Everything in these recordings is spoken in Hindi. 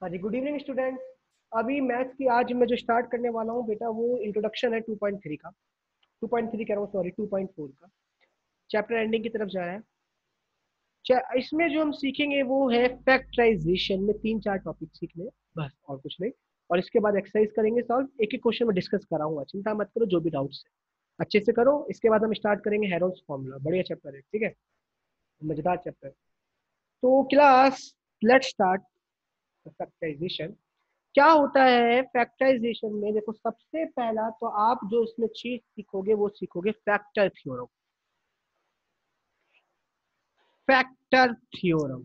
हाँ जी, गुड इवनिंग स्टूडेंट्स। अभी मैथ्स की आज मैं जो स्टार्ट करने वाला हूँ बेटा, वो इंट्रोडक्शन है 2.3 का। 2.3 कह रहा हूँ, सॉरी 2.4 का। चैप्टर एंडिंग की तरफ जा रहा है। इसमें जो हम सीखेंगे वो है फैक्टराइजेशन में 3-4 टॉपिक सीखने हैं, बस और कुछ नहीं। और इसके बाद एक्सरसाइज करेंगे सॉल्व, एक एक क्वेश्चन में डिस्कस कराऊंगा, चिंता मत करो, जो भी डाउट्स है अच्छे से करो। इसके बाद हम स्टार्ट करेंगे हेरोल्ड्स फॉर्मूला, बढ़िया चैप्टर है, ठीक है, मजेदार चैप्टर। तो क्लास, लेट्स स्टार्ट फैक्टराइजेशन। क्या होता है फैक्टराइजेशन में? देखो, सबसे पहला तो आप जो इसमें चीज सीखोगे वो सीखोगे फैक्टर थ्योरम। फैक्टर थ्योरम,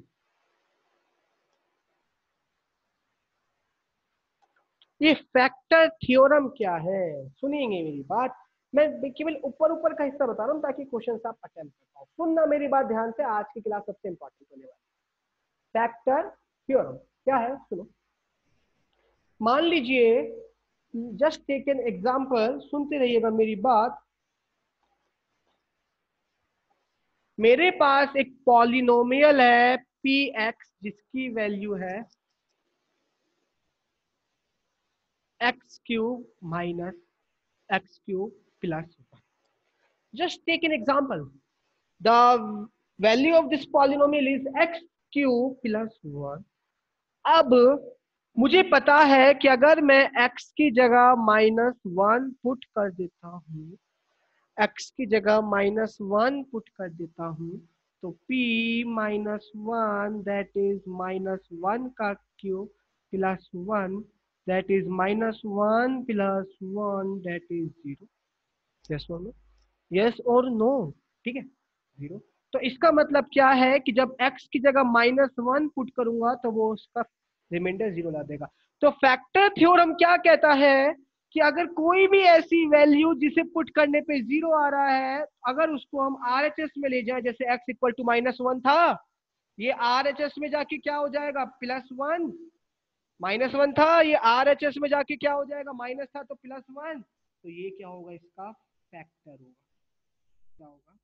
ये फैक्टर थ्योरम क्या है? सुनिएंगे मेरी बात। मैं केवल ऊपर ऊपर का हिस्सा बता रहा हूँ ताकि क्वेश्चन आप अटेम्प्ट कर पाओ। सुनना मेरी बात ध्यान से, आज की क्लास सबसे इंपॉर्टेंट होने वाली है। फैक्टर थ्योरम क्या है, सुनो। मान लीजिए, जस्ट टेक एन एग्जांपल, सुनते रहिएगा मेरी बात। मेरे पास एक पॉलिनोमियल है पी एक्स, जिसकी वैल्यू है x cube minus x cube plus 1। Just take an example, the value of this polynomial is x cube plus 1। अब मुझे पता है कि अगर मैं x की जगह -1 पुट कर देता हूँ, x की जगह -1 पुट कर देता हूँ, तो p -1 दैट इज -1 का cube plus 1 that is -1 plus 1 that is 0। Yes और नो, यस और नो, ठीक है, 0। तो इसका मतलब क्या है कि जब x की जगह -1 पुट करूंगा तो वो उसका रिमाइंडर 0 ला देगा। तो फैक्टर थ्योरम क्या कहता है कि अगर कोई भी ऐसी वैल्यू जिसे पुट करने पे 0 आ रहा है, अगर उसको हम RHS में ले जाए, जैसे x इक्वल टू -1 था, ये RHS में जाके क्या हो जाएगा, +1। -1 था, ये RHS में जाके क्या हो जाएगा, माइनस था तो +1। तो ये क्या होगा, इसका फैक्टर होगा। क्या होगा,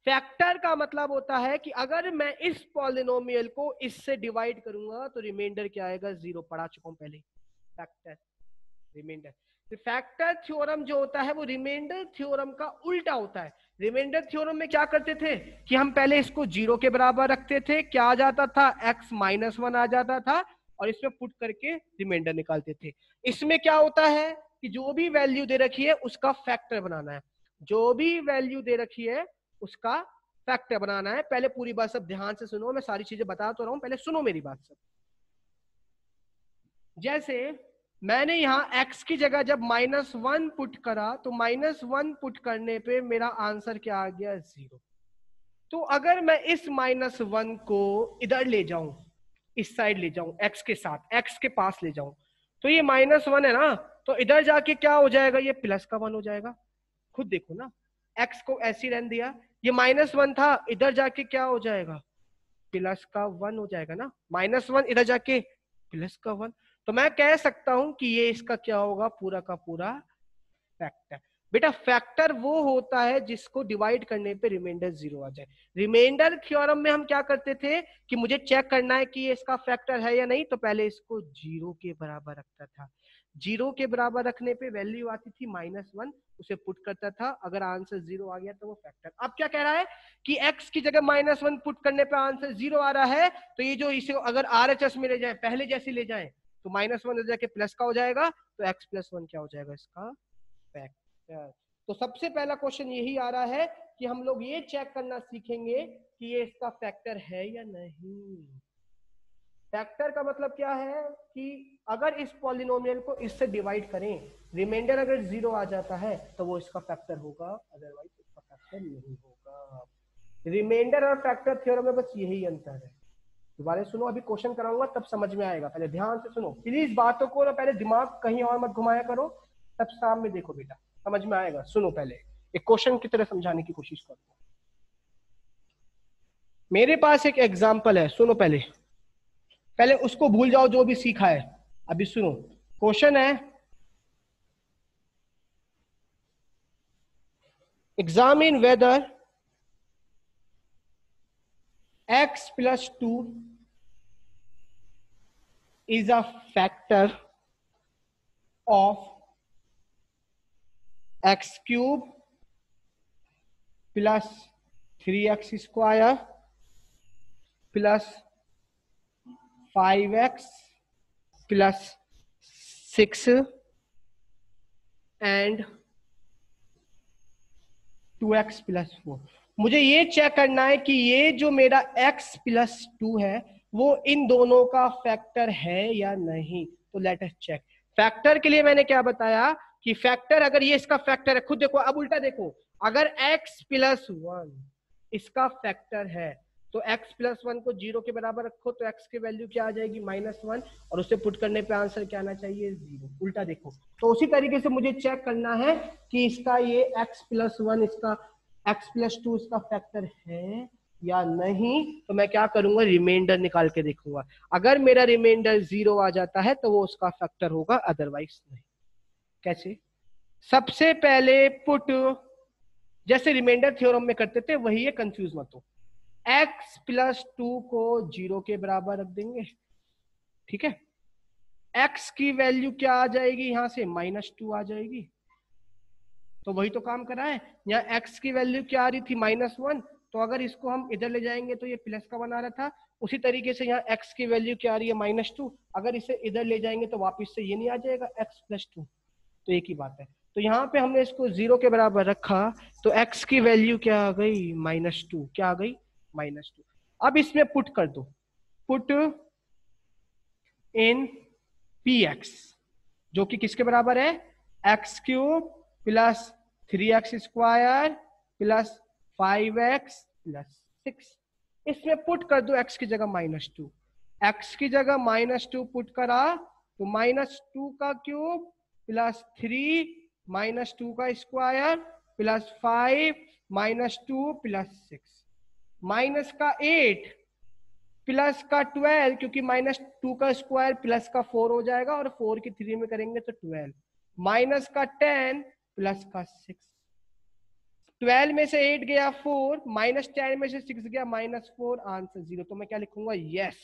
फैक्टर का मतलब होता है कि अगर मैं इस पॉलिनोमियल को इससे डिवाइड करूंगा तो रिमाइंडर क्या आएगा, 0। पढ़ा चुका हूं पहले, फैक्टर रिमाइंडर। तो फैक्टर थ्योरम जो होता है वो रिमाइंडर थ्योरम का उल्टा होता है। रिमाइंडर थ्योरम में क्या करते थे कि हम पहले इसको 0 के बराबर रखते थे, क्या आ जाता था, x -1 आ जाता था, और इसमें पुट करके रिमाइंडर निकालते थे। इसमें क्या होता है कि जो भी वैल्यू दे रखी है उसका फैक्टर बनाना है। जो भी वैल्यू दे रखी है उसका फैक्टर बनाना है। पहले पूरी बात सब ध्यान से सुनो, मैं सारी चीजें बता तो रहा हूं, पहले सुनो मेरी बात सब। जैसे मैंने यहाँ x की जगह जब -1 पुट करा, तो -1 पुट करने पे मेरा आंसर क्या आ गया, 0। तो अगर मैं इस -1 को इधर ले जाऊं, इस साइड ले जाऊं, x के साथ, x के पास ले जाऊं, तो ये -1 है ना, तो इधर जाके क्या हो जाएगा, ये +1 हो जाएगा। खुद देखो ना, x को ऐसी रहने दिया, ये -1 था, इधर जाके क्या हो जाएगा, +1 हो जाएगा ना। -1 इधर जाके +1। तो मैं कह सकता हूं कि ये इसका क्या होगा, पूरा का पूरा फैक्टर। बेटा फैक्टर वो होता है जिसको डिवाइड करने पे रिमाइंडर 0 आ जाए। रिमाइंडर थ्योरम में हम क्या करते थे कि मुझे चेक करना है कि ये इसका फैक्टर है या नहीं, तो पहले इसको 0 के बराबर रखता था। 0 के बराबर रखने पे वैल्यू आती थी -1, उसे पुट करता था, अगर आंसर 0 आ गया तो वो फैक्टर। अब क्या कह रहा है कि x की जगह -1 पुट करने पे आंसर 0 आ रहा है, तो ये जो इसे अगर RHS में ले जाए, पहले जैसे ले जाए, तो -1 जाके प्लस का हो जाएगा, तो x +1 क्या हो जाएगा, इसका फैक्टर। तो सबसे पहला क्वेश्चन यही आ रहा है कि हम लोग ये चेक करना सीखेंगे कि ये इसका फैक्टर है या नहीं। फैक्टर का मतलब क्या है कि अगर इस पॉलिनोमियल को इससे डिवाइड करें, रिमाइंडर अगर 0 आ जाता है तो वो इसका फैक्टर होगा, अदरवाइज इसका फैक्टर नहीं होगा। रिमाइंडर और फैक्टर थ्योरम में बस यही अंतर है। दोबारा सुनो, अभी क्वेश्चन कराऊंगा तब समझ में आएगा, पहले ध्यान से सुनो प्लीज। बातों को ना पहले दिमाग कहीं और मत घुमाया करो, तब सामने देखो बेटा, समझ में आएगा। सुनो, पहले एक क्वेश्चन की तरह समझाने की कोशिश करो। मेरे पास एक एग्जांपल है, सुनो पहले, पहले उसको भूल जाओ जो भी सीखा है, अभी सुनो। क्वेश्चन है, examine weather x + 2 is a factor of x cube plus 3x square plus 5x plus 6 and 2x plus 4। मुझे ये चेक करना है कि ये जो मेरा x plus 2 है वो इन दोनों का फैक्टर है या नहीं। तो लेट अस चेक। फैक्टर के लिए मैंने क्या बताया कि फैक्टर अगर ये इसका फैक्टर है, खुद देखो, अब उल्टा देखो, अगर x plus 1 इसका फैक्टर है तो x प्लस 1 को 0 के बराबर रखो तो x की वैल्यू क्या आ जाएगी -1, और उसे पुट करने पे आंसर क्या आना चाहिए 0। उल्टा देखो। तो उसी तरीके से मुझे चेक करना है कि इसका ये x प्लस 1 इसका x प्लस 2 इसका फैक्टर है या नहीं। तो मैं क्या करूंगा, रिमाइंडर निकाल के देखूंगा। अगर मेरा रिमाइंडर 0 आ जाता है तो वो उसका फैक्टर होगा, अदरवाइज नहीं। कैसे? सबसे पहले पुट, जैसे रिमाइंडर थ्योरम में करते थे वही है, कंफ्यूज मत हो। x प्लस 2 को 0 के बराबर रख देंगे, ठीक है। x की वैल्यू क्या आ जाएगी, यहां से -2 आ जाएगी। तो वही तो काम करा है। यहाँ x की वैल्यू क्या आ रही थी -1, तो अगर इसको हम इधर ले जाएंगे तो ये प्लस का बना रहा था। उसी तरीके से यहाँ x की वैल्यू क्या आ रही है -2, अगर इसे इधर ले जाएंगे तो वापिस से ये नहीं आ जाएगा x प्लस 2। तो एक ही बात है। तो यहाँ पे हमने इसको 0 के बराबर रखा तो x की वैल्यू क्या आ गई -2। क्या आ गई -2। अब इसमें पुट कर दो, पुट इन px जो कि किसके बराबर है, x cube plus 3x square plus 5x plus 6। इसमें पुट कर दो x की जगह -2, x की जगह -2 पुट करा तो -2 का क्यूब प्लस 3 -2 का स्क्वायर प्लस 5 -2 प्लस 6 माइनस का 8 प्लस का 12, क्योंकि -2 का स्क्वायर प्लस का 4 हो जाएगा और 4 की 3 में करेंगे तो 12, माइनस का 10 प्लस का 6। 12 में से 8 गया 4, -10 में से 6 गया -4, आंसर 0। तो मैं क्या लिखूंगा, yes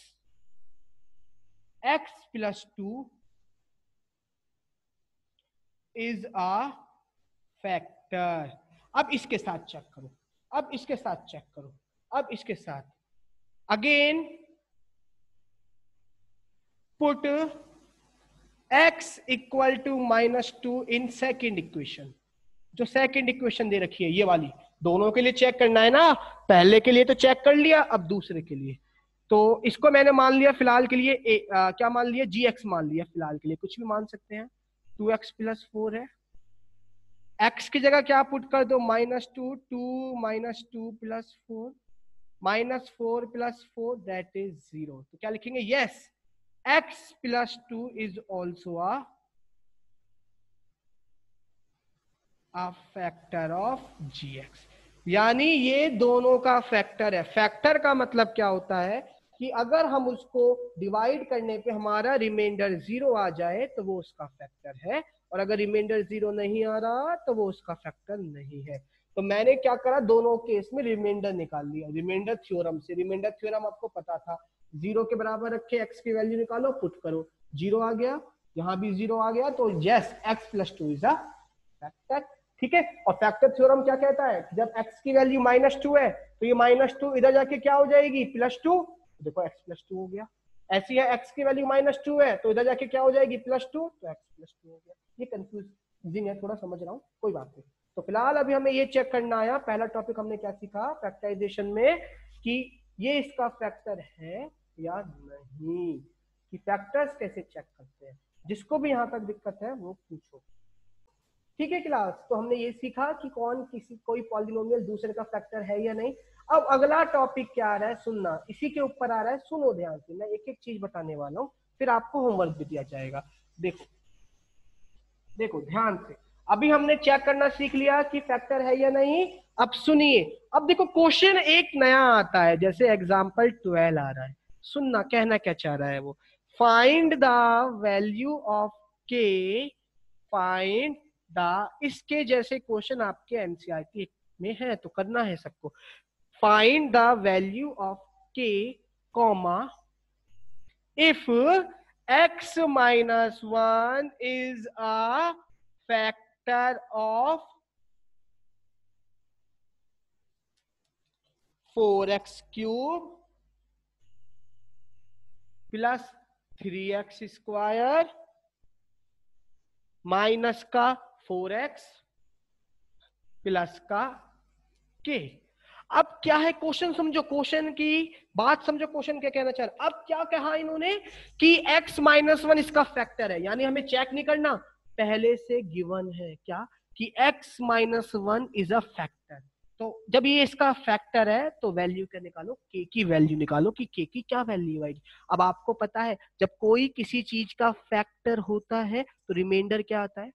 x plus 2 is a factor. अब इसके साथ चेक करो, अब इसके साथ चेक करो, अब इसके साथ again put x equal to -2 in second equation. जो सेकेंड इक्वेशन दे रखी है ये वाली, दोनों के लिए चेक करना है ना। पहले के लिए तो चेक कर लिया, अब दूसरे के लिए। तो इसको मैंने मान लिया फिलहाल के लिए क्या मान लिया, gx मान लिया फिलहाल के लिए, कुछ भी मान सकते हैं। 2x प्लस 4 है, x की जगह क्या पुट कर दो -2, 2 -2 प्लस 4, -4 प्लस 4 दैट इज 0। तो क्या लिखेंगे, yes x plus 2 is also a factor of gx। यानी ये दोनों का फैक्टर है। फैक्टर का मतलब क्या होता है कि अगर हम उसको डिवाइड करने पे हमारा रिमाइंडर 0 आ जाए तो वो उसका फैक्टर है, और अगर रिमाइंडर 0 नहीं आ रहा तो वो उसका फैक्टर नहीं है। तो मैंने क्या करा, दोनों केस में रिमाइंडर निकाल लिया रिमाइंडर थ्योरम से। रिमाइंडर थ्योरम आपको पता था, 0 के बराबर रखे x की वैल्यू निकालो, पुट करो, 0 आ गया, यहां भी 0 आ गया, तो yes x plus 2 is a factor. ठीक है। और फैक्टर थ्योरम क्या कहता है कि जब x की वैल्यू -2 है तो ये -2 इधर जाके क्या हो जाएगी, +2। देखो x +2 हो गया। ऐसी है x की वैल्यू -2 है तो इधर जाके क्या हो जाएगी, +2, तो x +2 हो गया। ये कंफ्यूजिंग है, थोड़ा समझ रहा हूँ, कोई बात नहीं। तो फिलहाल अभी हमें ये चेक करना आया, पहला टॉपिक हमने क्या सीखा फैक्टराइजेशन में, कि ये इसका फैक्टर है या नहीं, कि फैक्टर्स कैसे चेक करते हैं। जिसको भी यहाँ तक दिक्कत है वो पूछो। ठीक है क्लास। तो हमने ये सीखा कि कोई पॉलिनोमियल दूसरे का फैक्टर है या नहीं। अब अगला टॉपिक क्या आ रहा है, सुनना, इसी के ऊपर आ रहा है, सुनो ध्यान से, मैं एक एक चीज बताने वाला हूँ, फिर आपको होमवर्क भी दिया जाएगा। देखो देखो ध्यान से, अभी हमने चेक करना सीख लिया कि फैक्टर है या नहीं। अब सुनिए, अब देखो क्वेश्चन एक नया आता है, जैसे एग्जाम्पल 12 आ रहा है। सुनना, कहना क्या चाह रहा है वो, फाइंड द वैल्यू ऑफ के, फाइंड इसके जैसे क्वेश्चन आपके एनसीईआरटी में है तो करना है सबको। फाइंड द वैल्यू ऑफ के comma if x minus 1 is a factor of 4x cube plus 3x square minus का 4x प्लस का k। अब क्या है क्वेश्चन समझो, क्वेश्चन की बात समझो, क्वेश्चन क्या कहना चाह रहा है। अब क्या कहा इन्होंने कि x माइनस 1 इसका फैक्टर है, यानी हमें चेक नहीं करना, पहले से गिवन है क्या कि x minus 1 is a factor. तो जब ये इसका फैक्टर है तो वैल्यू क्या निकालो, k की वैल्यू निकालो कि k की क्या वैल्यू आएगी। अब आपको पता है जब कोई किसी चीज का फैक्टर होता है तो रिमाइंडर क्या आता है,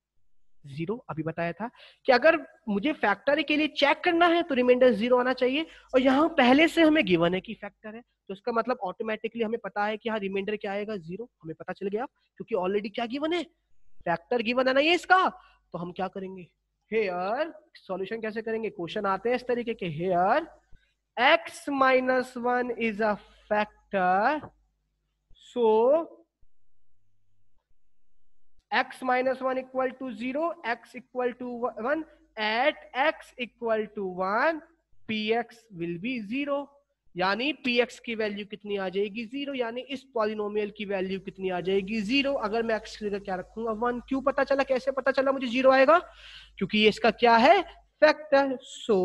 0। अभी बताया था कि अगर मुझे फैक्टर के लिए चेक करना है तो रिमाइंडर 0 आना चाहिए, और यहाँ पहले से हमें गिवन है कि फैक्टर है, तो इसका मतलब ऑटोमेटिकली हमें पता है कि हाँ रिमाइंडर क्या आएगा, 0। हमें पता चल गया क्योंकि ऑलरेडी क्या गिवन है, फैक्टर गिवन है ना ये इसका। तो हम क्या करेंगे, हेयर सॉल्यूशन कैसे करेंगे, क्वेश्चन आते हैं इस तरीके के, here x minus 1 is a factor, so x minus 1 equal to 0, x equal to 1, at x equal to 1 px will be 0, यानी px की वैल्यू कितनी आ जाएगी, 0, यानी इस पॉलिनोमियल की वैल्यू कितनी आ जाएगी, 0। अगर मैं x की जगह क्या रखूंगा, 1। क्यों पता चला, कैसे पता चला मुझे 0 आएगा, क्योंकि ये इसका क्या है, फैक्टर। सो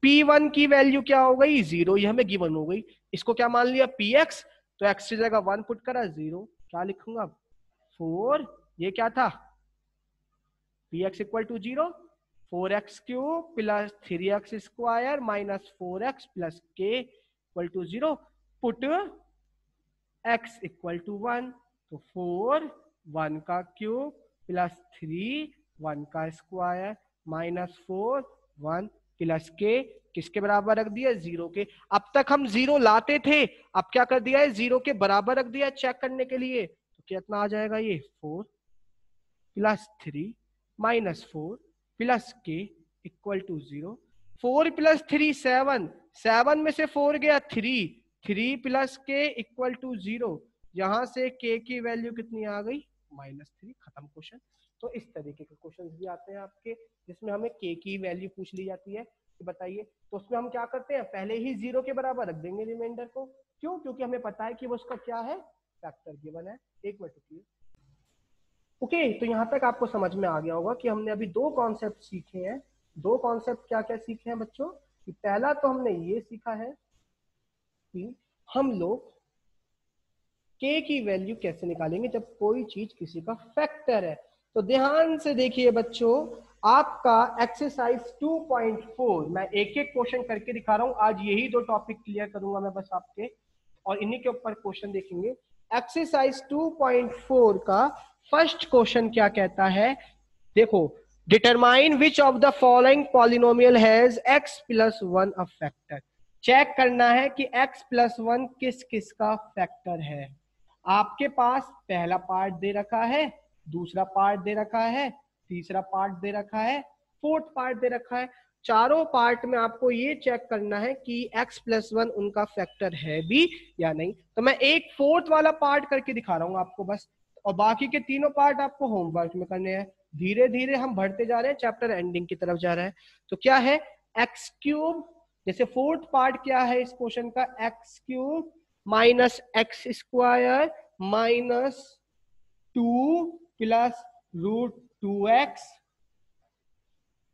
p1 की वैल्यू क्या हो गई, 0, ये हमें गिवन हो गई। इसको क्या मान लिया, px, तो x की जगह 1 पुट करा, 0। क्या लिखूंगा, 4, ये क्या था, px equal to 0, 4x cube plus 3x square minus 4x plus k equal to 0, put x equal to 1, तो 4 1 का क्यूब प्लस 3 1 का स्क्वायर माइनस 4 1 प्लस k किसके बराबर रख दिया, 0 के। अब तक हम 0 लाते थे, अब क्या कर दिया है, 0 के बराबर रख दिया चेक करने के लिए। तो कितना आ जाएगा ये, 4 प्लस 3 माइनस 4 प्लस के इक्वल टू 0। 4 प्लस 3 7, 7 में से 4 गया 3, 3 प्लस के इक्वल टू 0, यहां से के की वैल्यू कितनी आ गई, -3। खत्म क्वेश्चन। तो इस तरीके के क्वेश्चन भी आते हैं आपके, जिसमें हमें के की वैल्यू पूछ ली जाती है कि बताइए, तो उसमें हम क्या करते हैं, पहले ही 0 के बराबर रख देंगे रिमाइंडर को। क्यों, क्योंकि हमें पता है कि वो उसका क्या है, फैक्टर गिवन है। एक मिनट रुकिए। ओके, तो यहां तक आपको समझ में आ गया होगा कि हमने अभी दो कॉन्सेप्ट सीखे हैं। दो कॉन्सेप्ट क्या क्या सीखे हैं बच्चों, कि पहला तो हमने ये सीखा है कि हम लोग के की वैल्यू कैसे निकालेंगे जब कोई चीज किसी का फैक्टर है। तो ध्यान से देखिए बच्चों, आपका एक्सरसाइज 2.4 मैं एक एक क्वेश्चन करके दिखा रहा हूं। आज यही दो टॉपिक क्लियर करूंगा मैं बस आपके, और इन्हीं के ऊपर क्वेश्चन देखेंगे। एक्सरसाइज 2.4 का फर्स्ट क्वेश्चन क्या कहता है, देखो, determine which of the following polynomial has x plus 1 a factor. Check करना है कि x प्लस 1 किस किस का फैक्टर है। आपके पास पहला पार्ट दे रखा है, दूसरा पार्ट दे रखा है, तीसरा पार्ट दे रखा है, फोर्थ पार्ट दे रखा है। चारों पार्ट में आपको ये चेक करना है कि x प्लस 1 उनका फैक्टर है भी या नहीं। तो मैं एक फोर्थ वाला पार्ट करके दिखा रहा हूं आपको बस, और बाकी के तीनों पार्ट आपको होमवर्क में करने हैं। धीरे धीरे हम बढ़ते जा रहे हैं, चैप्टर एंडिंग की तरफ जा रहा है। तो क्या है, एक्स क्यूब, जैसे फोर्थ पार्ट क्या है इस क्वेश्चन का, x cube minus x square minus 2 plus √2x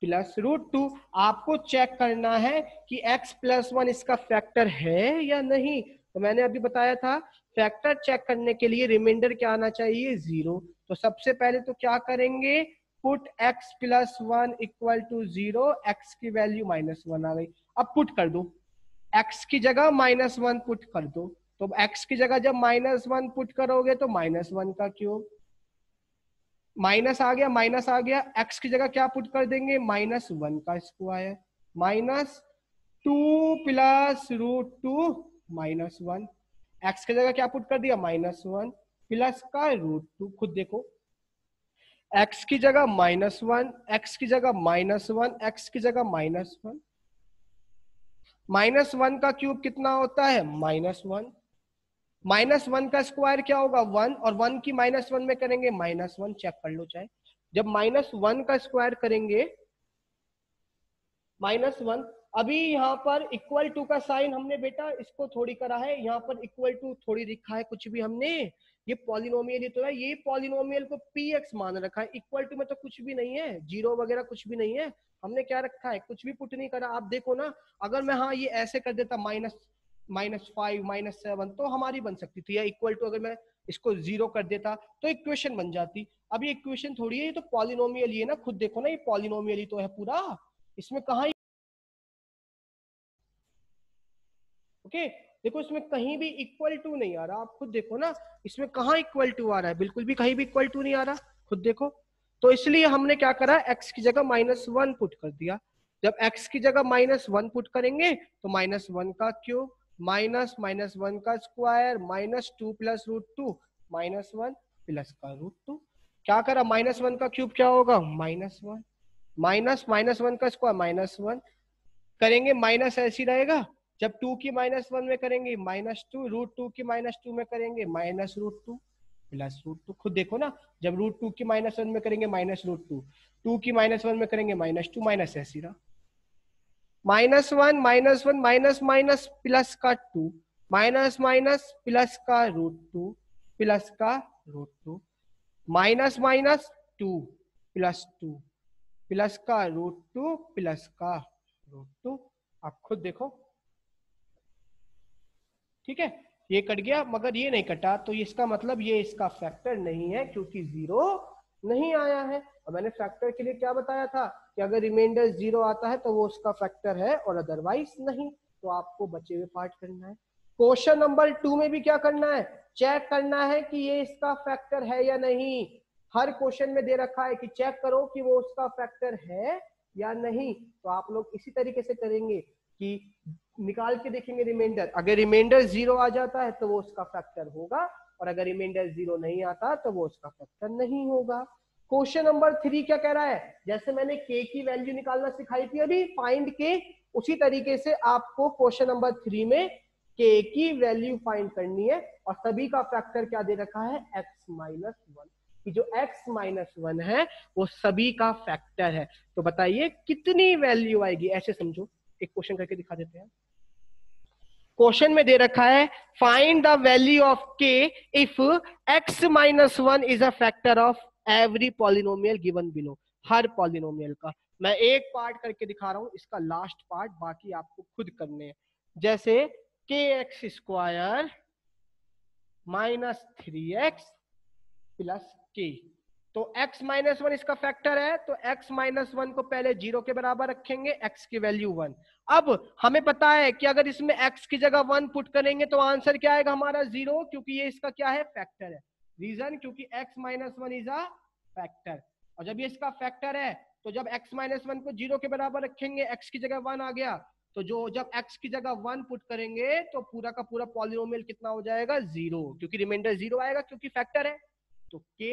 plus √2। आपको चेक करना है कि x प्लस 1 इसका फैक्टर है या नहीं। तो मैंने अभी बताया था, फैक्टर चेक करने के लिए रिमाइंडर क्या आना चाहिए, 0। तो सबसे पहले तो क्या करेंगे, put x plus 1 equal to 0, x की वैल्यू -1 आ गई। अब पुट कर दो, x की जगह -1 पुट कर दो। तो x की जगह जब -1 पुट करोगे तो -1 का क्यूब, माइनस आ गया, माइनस आ गया, x की जगह क्या पुट कर देंगे, -1 का स्क्वायर माइनस 2 प्लस √2 -1। x की जगह क्या पुट कर दिया, -1 प्लस का √2। खुद देखो, x की जगह -1, x की जगह -1, x की जगह -1, -1 का क्यूब कितना होता है, -1, -1 का स्क्वायर क्या होगा 1, और 1 की -1 में करेंगे -1, चेक कर लो चाहे। जब -1 का स्क्वायर करेंगे -1, अभी यहाँ पर इक्वल टू का साइन हमने बेटा इसको थोड़ी करा है, यहाँ पर इक्वल टू थोड़ी लिखा है कुछ भी हमने, ये पॉलिनोमियल ही तो है, ये पॉलिनोमियल को px मान रखा है, इक्वल टू में तो कुछ भी नहीं है, जीरो वगैरह कुछ भी नहीं है, हमने क्या रखा है, कुछ भी पुट नहीं करा। आप देखो ना, अगर मैं हाँ ये ऐसे कर देता -5 -7 तो हमारी बन सकती थी, या इक्वल टू अगर मैं इसको 0 कर देता तो इक्वेशन बन जाती। अब ये इक्वेशन थोड़ी है, ये तो पॉलिनोमियल ही है ना, खुद देखो ना ये पॉलिनोमियल ही तो है पूरा, इसमें कहा ओके देखो इसमें कहीं भी इक्वल टू नहीं आ रहा, आप खुद देखो ना, इसमें कहाँ इक्वल टू आ रहा है, बिल्कुल भी कहीं भी इक्वल टू नहीं आ रहा, खुद देखो। तो इसलिए हमने क्या करा, x की जगह -1 पुट कर दिया। जब x की जगह -1 पुट करेंगे तो -1 का क्यूब माइनस -1 का स्क्वायर -2 प्लस √2 -1 प्लस का √2। क्या करा, -1 का क्यूब क्या होगा -1 माइनस -1 का स्क्वायर -1 करेंगे, माइनस ऐसी रहेगा। जब 2 की -1 में करेंगे -2, √2 की -2 में करेंगे -√2 प्लस √2, खुद देखो ना, जब √2 की -1 में करेंगे -√2, 2 की -1 में करेंगे -2, माइनस ऐसी रहा, -1 -1 माइनस माइनस प्लस का 2 माइनस माइनस प्लस का √2 प्लस का √2 माइनस माइनस 2 प्लस 2 प्लस का √2 प्लस का √2। आप खुद देखो, ठीक है, ये कट गया मगर ये नहीं कटा, तो इसका मतलब ये इसका फैक्टर नहीं है क्योंकि 0 नहीं आया है। और मैंने फैक्टर के लिए क्या बताया था कि अगर रिमाइंडर 0 आता है तो वो उसका फैक्टर है और अदरवाइज नहीं। तो आपको बचे हुए पार्ट करना है। क्वेश्चन नंबर 2 में भी क्या करना है, चेक करना है कि ये इसका फैक्टर है या नहीं। हर क्वेश्चन में दे रखा है कि चेक करो कि वो उसका फैक्टर है या नहीं। तो आप लोग इसी तरीके से करेंगे कि निकाल के देखेंगे रिमाइंडर, अगर रिमाइंडर 0 आ जाता है तो वो उसका फैक्टर होगा, और अगर रिमाइंडर 0 नहीं आता तो वो उसका फैक्टर नहीं होगा। क्वेश्चन नंबर 3 क्या कह रहा है, जैसे मैंने k की वैल्यू निकालना सिखाई थी अभी फाइंड के, उसी तरीके से आपको क्वेश्चन नंबर 3 में k की वैल्यू फाइंड करनी है। और सभी का फैक्टर क्या दे रखा है, x-1, कि जो x-1 है वो सभी का फैक्टर है। तो बताइए कितनी वैल्यू आएगी, ऐसे समझो, एक क्वेश्चन करके दिखा देते हैं। क्वेश्चन में दे रखा है find the value of k if x-1 is a factor of every polynomial given below. Her polynomial का मैं एक पार्ट करके दिखा रहा हूं, इसका लास्ट पार्ट बाकी आपको खुद करने हैं। जैसे kx² -3x प्लस k, तो x-1 इसका फैक्टर है, तो x-1 को पहले 0 के बराबर रखेंगे, x की वैल्यू 1। अब हमें पता है कि अगर इसमें x की जगह 1 पुट करेंगे तो आंसर क्या आएगा हमारा 0, क्योंकि ये इसका क्या है, फैक्टर है। रीजन क्योंकि x-1 इज अ फैक्टर, और जब ये इसका फैक्टर है तो जब x-1 को 0 के बराबर रखेंगे, x की जगह 1 आ गया, तो जो जब x की जगह 1 पुट करेंगे तो पूरा का पूरा पॉलिनोमियल कितना हो जाएगा 0, क्योंकि रिमाइंडर 0 आएगा क्योंकि फैक्टर है। तो k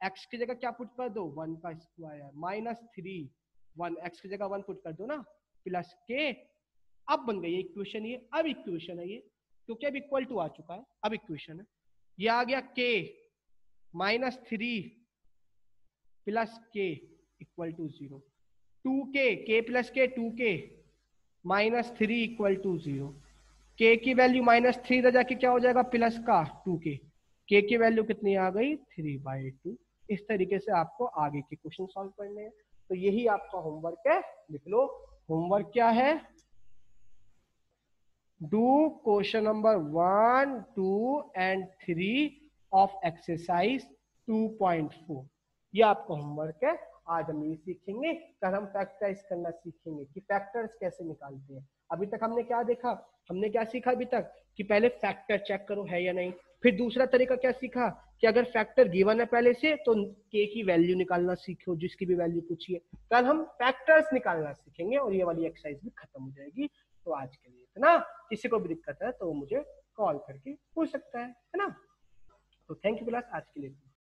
x की जगह क्या पुट कर दो, 1 का स्क्वायर -3 1, x की जगह 1 पुट कर दो ना, प्लस k। अब बन गई इक्वेशन, ये अब इक्वेशन है ये, क्योंकि अब इक्वल टू आ चुका है, अब इक्वेशन है ये आ गया k -3 plus k equal to 0, 2k, k plus k 2k -3 equal to 0, k की वैल्यू -3 इधर जाके क्या हो जाएगा, प्लस का 2k, k की वैल्यू कितनी आ गई 3/2। इस तरीके से आपको आगे के क्वेश्चन सॉल्व करने हैं। तो यही आपका होमवर्क है, लिख लो। होमवर्क क्या है, do question number 1, 2 and 3 of exercise 2.4। ये आपका होमवर्क है। आज हम ये सीखेंगे, कल हम फैक्टराइज करना सीखेंगे कि फैक्टर्स कैसे निकालते हैं। अभी तक हमने क्या देखा, हमने क्या सीखा अभी तक कि पहले फैक्टर चेक करो है या नहीं। फिर दूसरा तरीका क्या सीखा कि अगर फैक्टर गिवन है पहले से तो के की वैल्यू निकालना सीखो, जिसकी भी वैल्यू पूछिए। कल हम फैक्टर्स निकालना सीखेंगे और ये वाली एक्सरसाइज भी खत्म हो जाएगी। तो आज के लिए इतना, किसी को भी दिक्कत है तो वो मुझे कॉल करके पूछ सकता है ना। तो थैंक यू क्लास, आज के लिए।